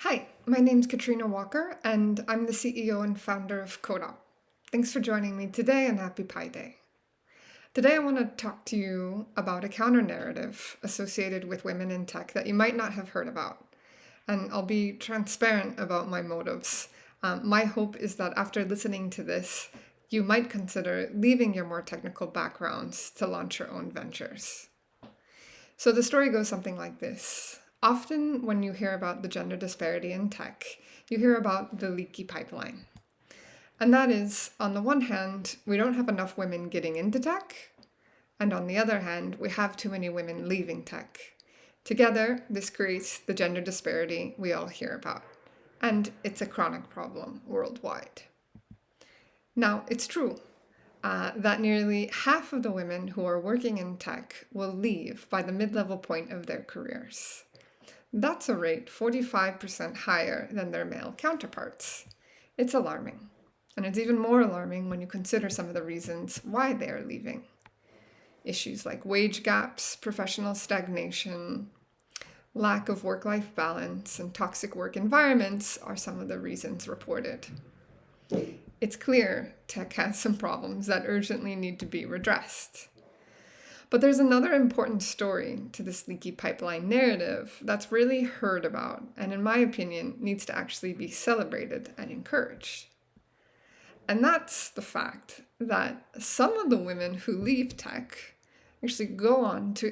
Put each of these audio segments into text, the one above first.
Hi, my name's Katrina Walker, and I'm the CEO and founder of Coda. Thanks for joining me today, and happy Pi Day. Today I want to talk to you about a counter-narrative associated with women in tech that you might not have heard about. And I'll be transparent about my motives. My hope is that after listening to this, you might consider leaving your more technical backgrounds to launch your own ventures. So the story goes something like this. Often when you hear about the gender disparity in tech, you hear about the leaky pipeline. And that is, on the one hand, we don't have enough women getting into tech, and on the other hand, we have too many women leaving tech. Together, this creates the gender disparity we all hear about, and it's a chronic problem worldwide. Now, it's true that nearly half of the women who are working in tech will leave by the mid-level point of their careers. That's a rate 45% higher than their male counterparts. It's alarming. And it's even more alarming when you consider some of the reasons why they are leaving. Issues like wage gaps, professional stagnation, lack of work-life balance, and toxic work environments are some of the reasons reported. It's clear tech has some problems that urgently need to be redressed. But there's another important story to this leaky pipeline narrative that's really heard about, and in my opinion, needs to actually be celebrated and encouraged. And that's the fact that some of the women who leave tech actually go on to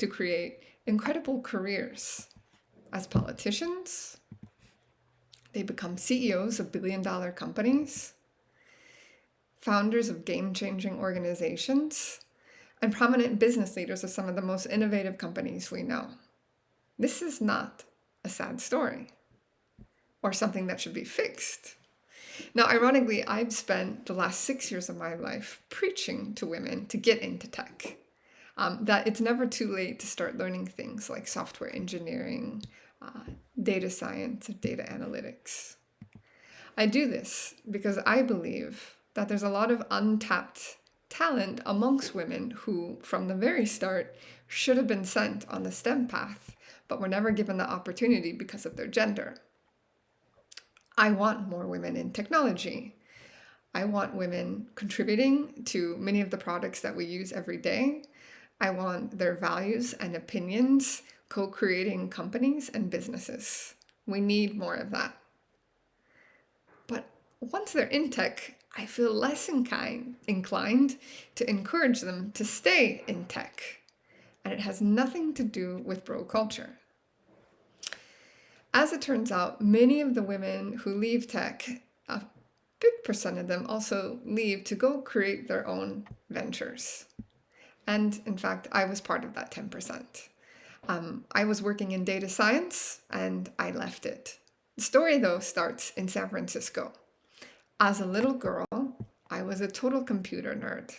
create incredible careers as politicians. They become CEOs of billion-dollar companies, founders of game-changing organizations, and prominent business leaders of some of the most innovative companies we know. This is not a sad story or something that should be fixed. Now, ironically, I've spent the last 6 years of my life preaching to women to get into tech, that it's never too late to start learning things like software engineering, data science, data analytics. I do this because I believe that there's a lot of untapped talent amongst women who, from the very start, should have been sent on the STEM path, but were never given the opportunity because of their gender. I want more women in technology. I want women contributing to many of the products that we use every day. I want their values and opinions co-creating companies and businesses. We need more of that. But once they're in tech, I feel less inclined to encourage them to stay in tech. And it has nothing to do with bro culture. As it turns out, many of the women who leave tech, a big percent of them also leave to go create their own ventures. And in fact, I was part of that 10%. I was working in data science and I left it. The story, though, starts in San Francisco. As a little girl, I was a total computer nerd.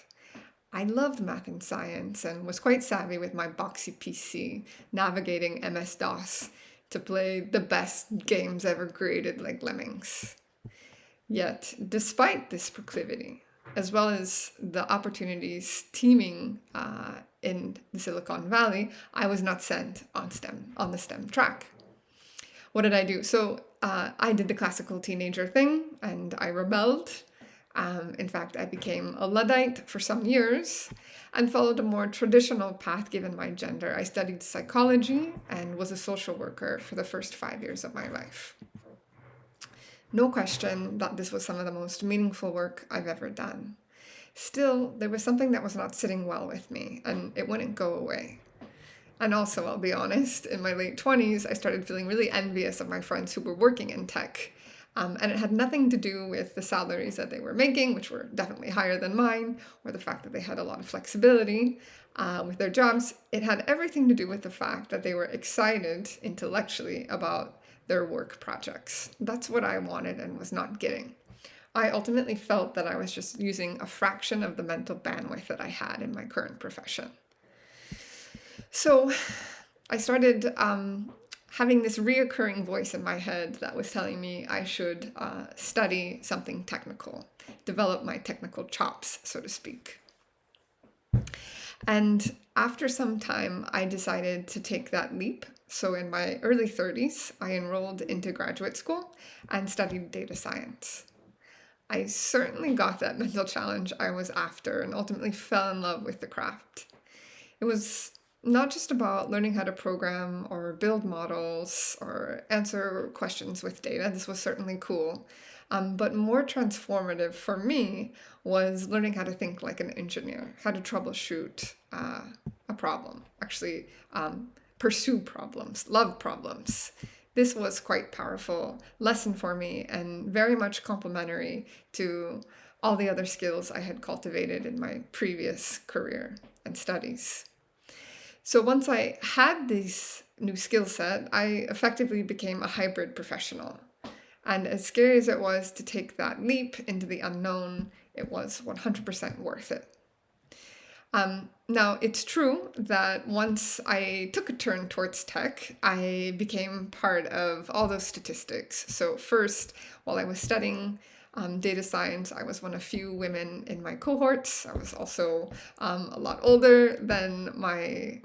I loved math and science and was quite savvy with my boxy PC, navigating MS-DOS to play the best games ever created like Lemmings. Yet, despite this proclivity, as well as the opportunities teeming in the Silicon Valley, I was not sent on the STEM track. What did I do? So I did the classical teenager thing and I rebelled. In fact, I became a Luddite for some years and followed a more traditional path given my gender. I studied psychology and was a social worker for the first 5 years of my life. No question that this was some of the most meaningful work I've ever done. Still, there was something that was not sitting well with me, and it wouldn't go away. And also, I'll be honest, in my late 20s, I started feeling really envious of my friends who were working in tech. And it had nothing to do with the salaries that they were making, which were definitely higher than mine, or the fact that they had a lot of flexibility with their jobs. It had everything to do with the fact that they were excited intellectually about their work projects. That's what I wanted and was not getting. I ultimately felt that I was just using a fraction of the mental bandwidth that I had in my current profession. So I started having this reoccurring voice in my head that was telling me I should study something technical, develop my technical chops, so to speak. And after some time, I decided to take that leap So in my early 30s, I enrolled into graduate school and studied data science. I certainly got that mental challenge I was after and ultimately fell in love with the craft. It was not just about learning how to program or build models or answer questions with data. This was certainly cool. But more transformative for me was learning how to think like an engineer, how to troubleshoot a problem, actually pursue problems, love problems. This was quite powerful lesson for me and very much complementary to all the other skills I had cultivated in my previous career and studies. So once I had this new skill set, I effectively became a hybrid professional. And as scary as it was to take that leap into the unknown, it was 100% worth it. Now, it's true that once I took a turn towards tech, I became part of all those statistics. So first, while I was studying data science, I was one of few women in my cohorts. I was also a lot older than my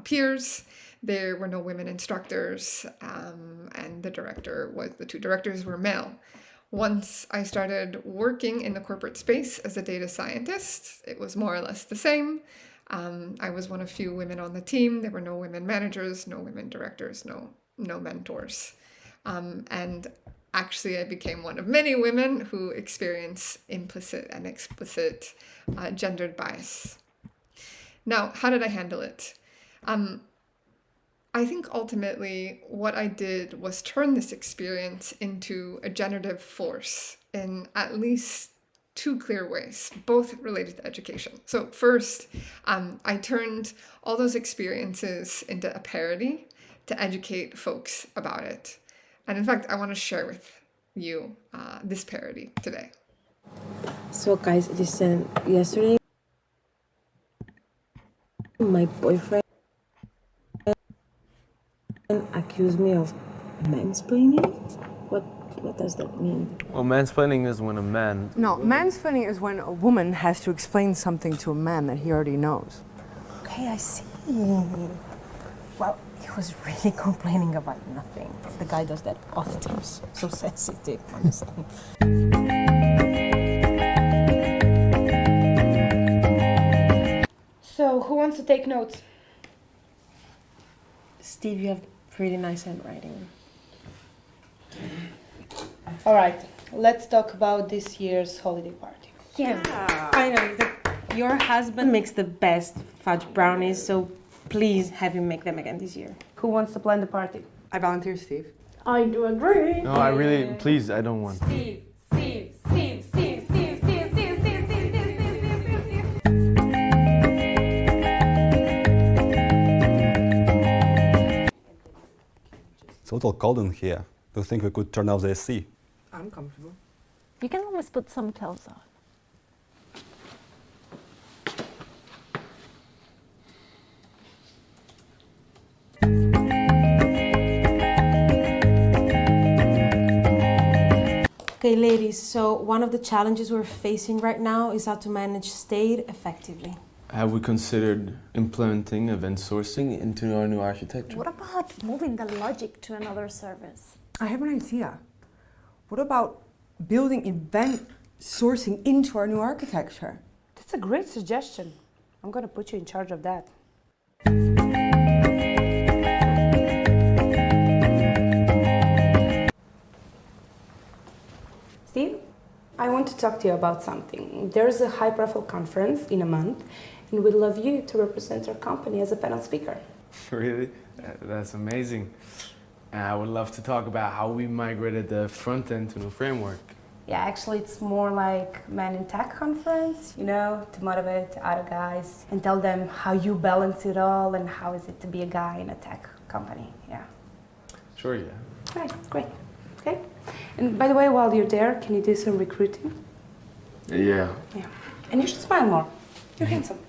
peers. There were no women instructors, and the two directors were male. Once I started working in the corporate space as a data scientist, it was more or less the same. I was one of few women on the team. There were no women managers, no women directors, no mentors. And actually, I became one of many women who experience implicit and explicit gendered bias. Now, how did I handle it? I think ultimately what I did was turn this experience into a generative force in at least two clear ways, both related to education. So first, I turned all those experiences into a parody to educate folks about it. And in fact, I want to share with you this parody today. So guys, listen, yesterday my boyfriend accused me of mansplaining. What does that mean? Well, mansplaining is when a man... No, mansplaining is when a woman has to explain something to a man that he already knows. Okay, I see. Well, he was really complaining about nothing. The guy does that all the time. So sensitive, honestly. So, who wants to take notes? Steve, you have pretty nice handwriting. All right, let's talk about this year's holiday party. Yeah. Finally, your husband makes the best fudge brownies, so please have him make them again this year. Who wants to plan the party? I volunteer, Steve. I do agree. No, I really... Please, I don't want... Steve. It's a little cold in here. Do you think we could turn off the AC? I'm comfortable. You can always put some clothes on. Okay, ladies, so one of the challenges we're facing right now is how to manage state effectively. Have we considered implementing event sourcing into our new architecture? What about moving the logic to another service? I have an idea. What about building event sourcing into our new architecture? That's a great suggestion. I'm going to put you in charge of that. Steve, I want to talk to you about something. There's a high-profile conference in a month, and we'd love you to represent our company as a panel speaker. Really? That's amazing. I would love to talk about how we migrated the front end to a new framework. Yeah, actually, it's more like Men in Tech conference, you know, to motivate other guys and tell them how you balance it all and how is it to be a guy in a tech company. Yeah. Sure, yeah. Right, great. Okay. And by the way, while you're there, can you do some recruiting? Yeah. Yeah. And you should smile more. You're handsome.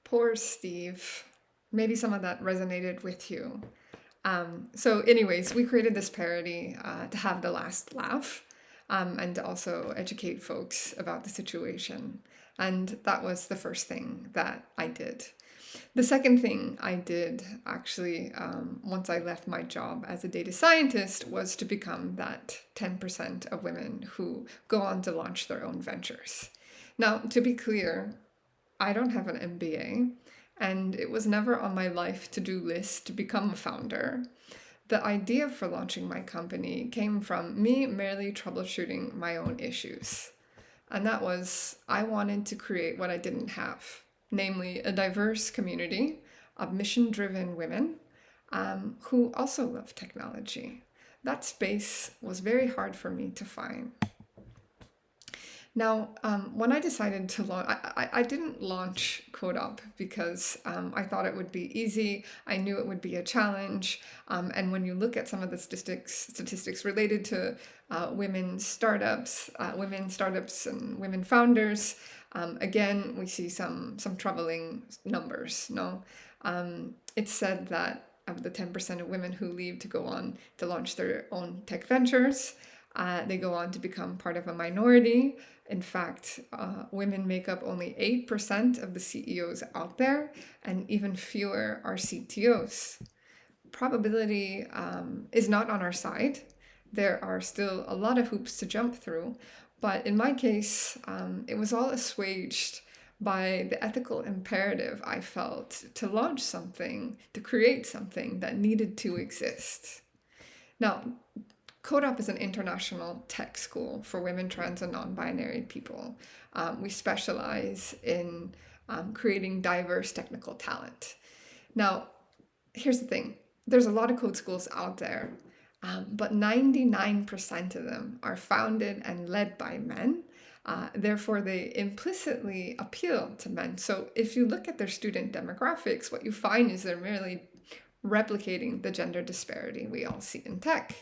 Poor Steve. Maybe some of that resonated with you. So anyways, we created this parody to have the last laugh. and to also educate folks about the situation. And that was the first thing that I did. The second thing I did, actually, once I left my job as a data scientist, was to become that 10% of women who go on to launch their own ventures. Now, to be clear, I don't have an MBA, and it was never on my life to-do list to become a founder. The idea for launching my company came from me merely troubleshooting my own issues. And that was, I wanted to create what I didn't have, namely a diverse community of mission-driven women who also love technology. That space was very hard for me to find. Now, when I decided to launch, I didn't launch CodeUp because I thought it would be easy. I knew it would be a challenge. And when you look at some of the statistics related to women startups and women founders, again, we see some troubling numbers. No, it's said that of the 10% of women who leave to go on to launch their own tech ventures, they go on to become part of a minority. In fact, women make up only 8% of the CEOs out there, and even fewer are CTOs. Probability is not on our side. There are still a lot of hoops to jump through, but in my case, it was all assuaged by the ethical imperative I felt to launch something, to create something that needed to exist. Now, CodeUp is an international tech school for women, trans, and non-binary people. We specialize in creating diverse technical talent. Now, here's the thing. There's a lot of code schools out there, but 99% of them are founded and led by men. Therefore, they implicitly appeal to men. So if you look at their student demographics, what you find is they're merely replicating the gender disparity we all see in tech.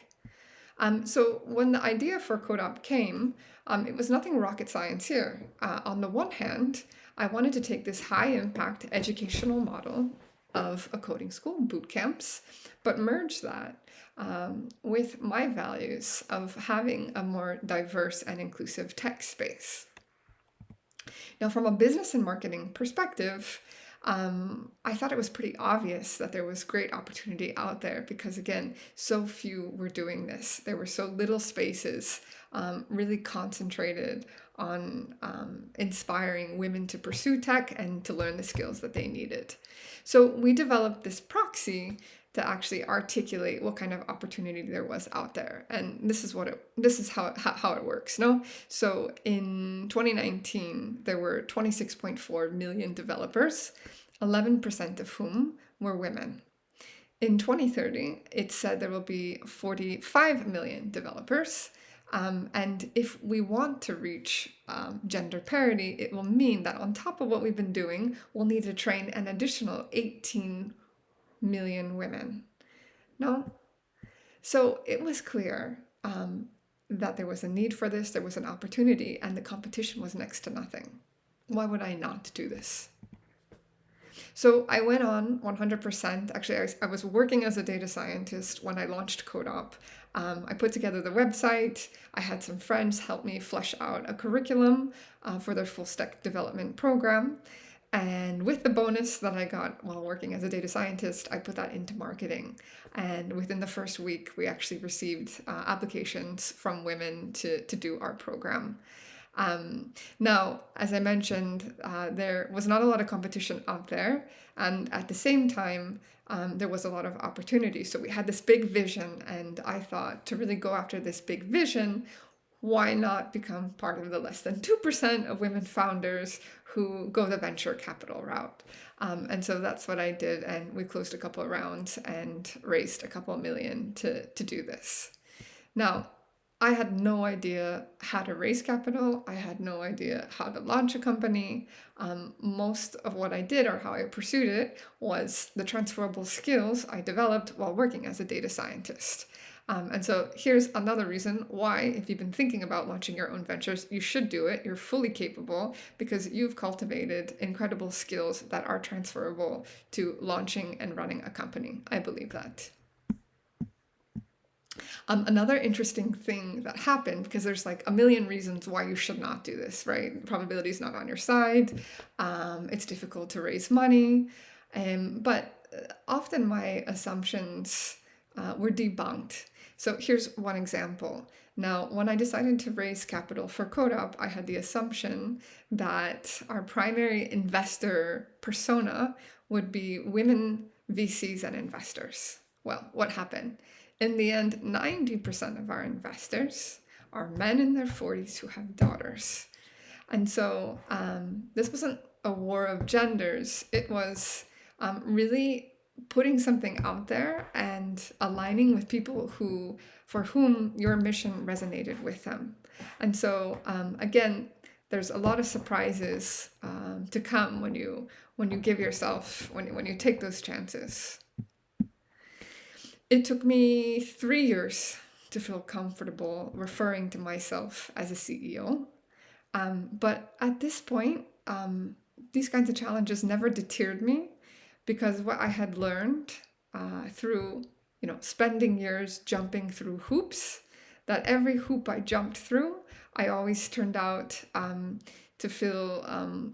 So when the idea for CodeUp came, it was nothing rocket science here. On the one hand, I wanted to take this high-impact educational model of a coding school, boot camps, but merge that with my values of having a more diverse and inclusive tech space. Now, from a business and marketing perspective, I thought it was pretty obvious that there was great opportunity out there because, again, so few were doing this. There were so little spaces really concentrated on inspiring women to pursue tech and to learn the skills that they needed. So we developed this proxy to actually articulate what kind of opportunity there was out there. And this is how it works, no? So in 2019, there were 26.4 million developers, 11% of whom were women. In 2030, it said there will be 45 million developers. And if we want to reach gender parity, it will mean that on top of what we've been doing, we'll need to train an additional 18 million women. No? So it was clear that there was a need for this, there was an opportunity, and the competition was next to nothing. Why would I not do this? So I went on 100%. Actually, I was working as a data scientist when I launched CodeUp. I put together the website. I had some friends help me flesh out a curriculum for their full stack development program. And with the bonus that I got while working as a data scientist, I put that into marketing. And within the first week, we actually received applications from women to do our program. Now, as I mentioned, there was not a lot of competition out there. And at the same time, there was a lot of opportunity. So we had this big vision. And I thought to really go after this big vision, why not become part of the less than 2% of women founders who go the venture capital route? And so that's what I did. And we closed a couple of rounds and raised a couple of million to do this. Now, I had no idea how to raise capital. I had no idea how to launch a company. Most of what I did or how I pursued it was the transferable skills I developed while working as a data scientist. And so here's another reason why, if you've been thinking about launching your own ventures, you should do it. You're fully capable because you've cultivated incredible skills that are transferable to launching and running a company. I believe that. Another interesting thing that happened, because there's like a million reasons why you should not do this, right? Probability is not on your side. It's difficult to raise money. But often my assumptions were debunked. So here's one example. Now, when I decided to raise capital for CodeUp, I had the assumption that our primary investor persona would be women VCs and investors. Well, what happened? In the end, 90% of our investors are men in their 40s who have daughters. And so this wasn't a war of genders. It was really putting something out there and aligning with people for whom your mission resonated with them. And so again, there's a lot of surprises to come when you give yourself, when you take those chances. It took me 3 years to feel comfortable referring to myself as a CEO. But at this point, these kinds of challenges never deterred me, because what I had learned through spending years jumping through hoops, that every hoop I jumped through, I always turned out to feel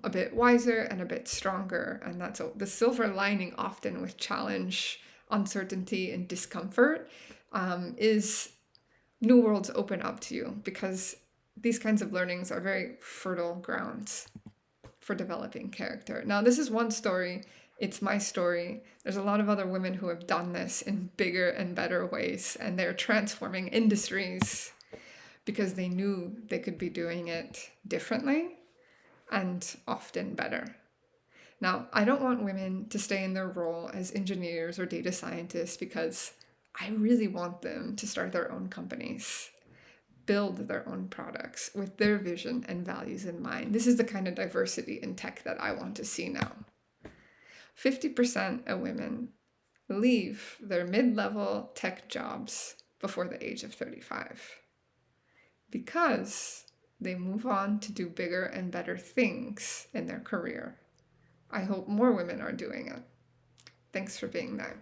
a bit wiser and a bit stronger. And that's the silver lining often with challenge, uncertainty, and discomfort is new worlds open up to you, because these kinds of learnings are very fertile grounds for developing character. Now, this is one story. It's my story. There's a lot of other women who have done this in bigger and better ways, and they're transforming industries because they knew they could be doing it differently and often better. Now, I don't want women to stay in their role as engineers or data scientists, because I really want them to start their own companies, build their own products with their vision and values in mind. This is the kind of diversity in tech that I want to see now. 50% of women leave their mid-level tech jobs before the age of 35 because they move on to do bigger and better things in their career. I hope more women are doing it. Thanks for being there.